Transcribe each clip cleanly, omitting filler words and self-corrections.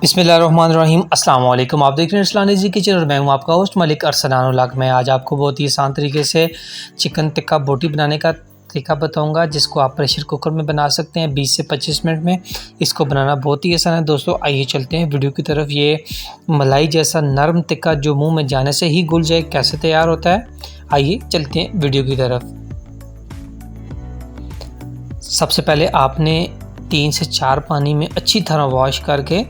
बिस्मिल्लाहिर्रहमानिर्रहीम। अस्सलाम वालेकुम। आप देख रहे हैं अरसलान इज़ी किचन और मैं हूं आपका होस्ट मलिक अरसलान उल हक। मैं आज आपको बहुत ही आसान तरीके से चिकन टिक्का बोटी बनाने का तरीका बताऊंगा, जिसको आप प्रेशर कुकर में बना सकते हैं 20 से 25 मिनट में। इसको बनाना बहुत ही आसान है दोस्तों। आइए चलते हैं वीडियो की तरफ। ये मलाई जैसा नरम टिक्का जो मुँह में जाने से ही घुल जाए, कैसे तैयार होता है, आइए चलते हैं वीडियो की तरफ। सबसे पहले आपने 3 से 4 पानी में अच्छी तरह वॉश करके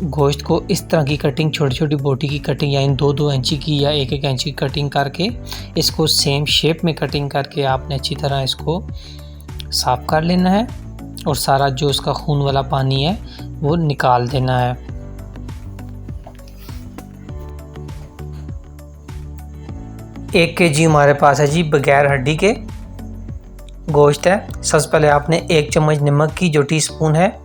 गोश्त को इस तरह की कटिंग, छोटी छोटी बोटी की कटिंग, यानी 2-2 इंची की या 1-1 इंची की कटिंग करके इसको सेम शेप में कटिंग करके आपने अच्छी तरह इसको साफ़ कर लेना है और सारा जो उसका खून वाला पानी है वो निकाल देना है। एक केजी हमारे पास है जी बगैर हड्डी के गोश्त है। सबसे पहले आपने 1 चम्मच नमक की जो टीस्पून है,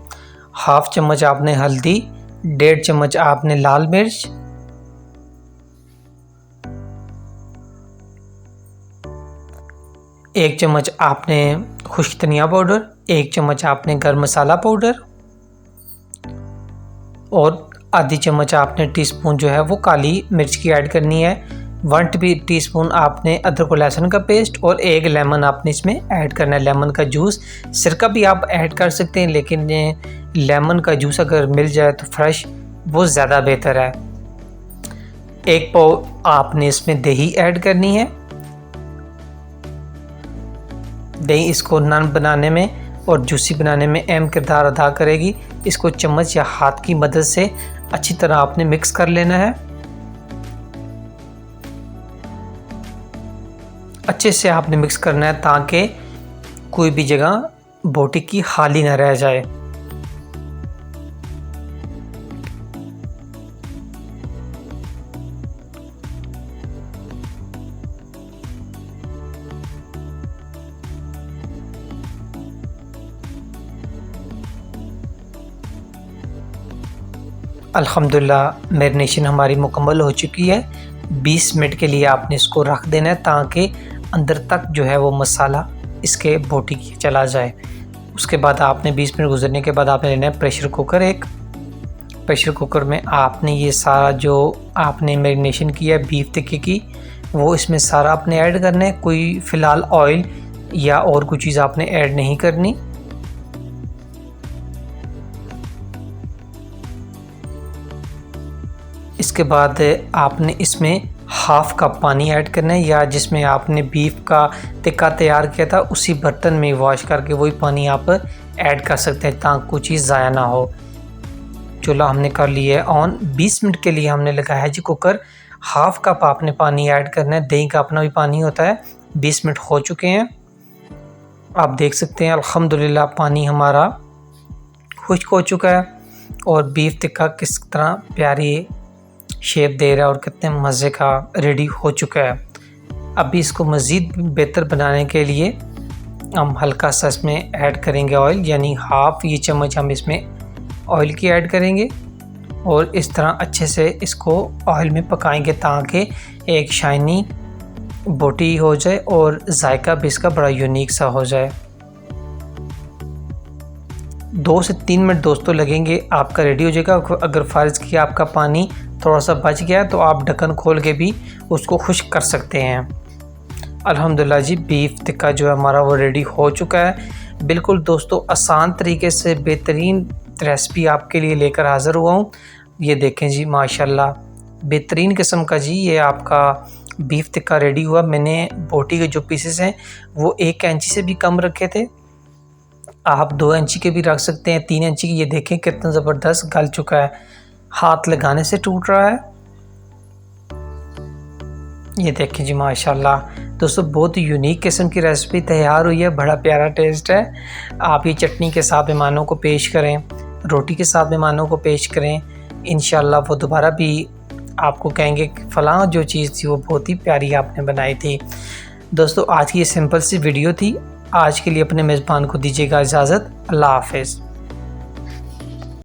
हाफ चम्मच आपने हल्दी, 1.5 चम्मच आपने लाल मिर्च, 1 चम्मच आपने खुश्क धनिया पाउडर, 1 चम्मच आपने गरम मसाला पाउडर और आधी चम्मच आपने टीस्पून जो है वो काली मिर्च की ऐड करनी है। 1 टीस्पून आपने अदरक और लहसुन का पेस्ट और 1 लेमन आपने इसमें ऐड करना है, लेमन का जूस। सिरका भी आप ऐड कर सकते हैं, लेकिन लेमन का जूस अगर मिल जाए तो फ्रेश, वो ज़्यादा बेहतर है। 1 पाव आपने इसमें दही ऐड करनी है। दही इसको नरम बनाने में और जूसी बनाने में अहम किरदार अदा करेगी। इसको चम्मच या हाथ की मदद से अच्छी तरह आपने मिक्स कर लेना है। अच्छे से आपने मिक्स करना है ताकि कोई भी जगह बोटी की खाली ना रह जाए। अल्हम्दुलिल्लाह मैरिनेशन हमारी मुकम्मल हो चुकी है। 20 मिनट के लिए आपने इसको रख देना है ताकि अंदर तक जो है वो मसाला इसके बोटी की चला जाए। उसके बाद आपने 20 मिनट गुजरने के बाद आपने लेना है प्रेशर कुकर। एक प्रेशर कुकर में आपने ये सारा जो आपने मैरिनेशन किया है बीफ टिक्के की, वो इसमें सारा आपने ऐड करना है। कोई फ़िलहाल ऑयल या और कोई चीज़ आपने ऐड नहीं करनी। इसके बाद आपने इसमें हाफ़ कप पानी ऐड करना है, या जिसमें आपने बीफ का टिक्का तैयार किया था उसी बर्तन में वॉश करके वही पानी आप ऐड कर सकते हैं ताकि कोई चीज़ ज़ाया ना हो। चूल्हा हमने कर लिया है ऑन। 20 मिनट के लिए हमने लगाया है जी कुकर। हाफ़ कप आपने पानी ऐड करना है, दही का अपना भी पानी होता है। 20 मिनट हो चुके हैं, आप देख सकते हैं अल्हम्दुलिल्लाह पानी हमारा खुश्क हो चुका है और बीफ टिक्का किस तरह प्यारी शेप दे रहा है और कितने मज़े का रेडी हो चुका है। अभी इसको मज़ीद बेहतर बनाने के लिए हम हल्का सा इसमें ऐड करेंगे ऑयल, यानी हाफ़ ये चम्मच हम इसमें ऑयल की ऐड करेंगे और इस तरह अच्छे से इसको ऑयल में पकाएंगे ताकि एक शाइनी बोटी हो जाए और जायका भी इसका बड़ा यूनिक सा हो जाए। 2 से 3 मिनट दोस्तों लगेंगे, आपका रेडी हो जाएगा। अगर फ़र्ज़ किया आपका पानी थोड़ा सा बच गया तो आप ढक्कन खोल के भी उसको खुश्क कर सकते हैं। अल्हम्दुलिल्लाह जी बीफ टिक्का जो है हमारा वो रेडी हो चुका है। बिल्कुल दोस्तों आसान तरीके से बेहतरीन रेसिपी आपके लिए लेकर हाज़िर हुआ हूँ। ये देखें जी माशाल्लाह बेहतरीन किस्म का जी ये आपका बीफ टिक्का रेडी हुआ। मैंने बोटी के जो पीसेस हैं वो 1 इंची से भी कम रखे थे, आप 2 इंची के भी रख सकते हैं, 3 इंची की। ये देखें कितना ज़बरदस्त गल चुका है, हाथ लगाने से टूट रहा है। ये देखें जी माशाल्लाह दोस्तों बहुत ही यूनिक किस्म की रेसिपी तैयार हुई है, बड़ा प्यारा टेस्ट है। आप ये चटनी के साथ मेहमानों को पेश करें, रोटी के साथ मेहमानों को पेश करें, इंशाल्लाह वो दोबारा भी आपको कहेंगे कि फ़लाँ जो चीज़ थी वो बहुत ही प्यारी आपने बनाई थी। दोस्तों आज की ये सिंपल सी वीडियो थी। आज के लिए अपने मेज़बान को दीजिएगा इजाज़त। अल्लाह हाफ़िज़।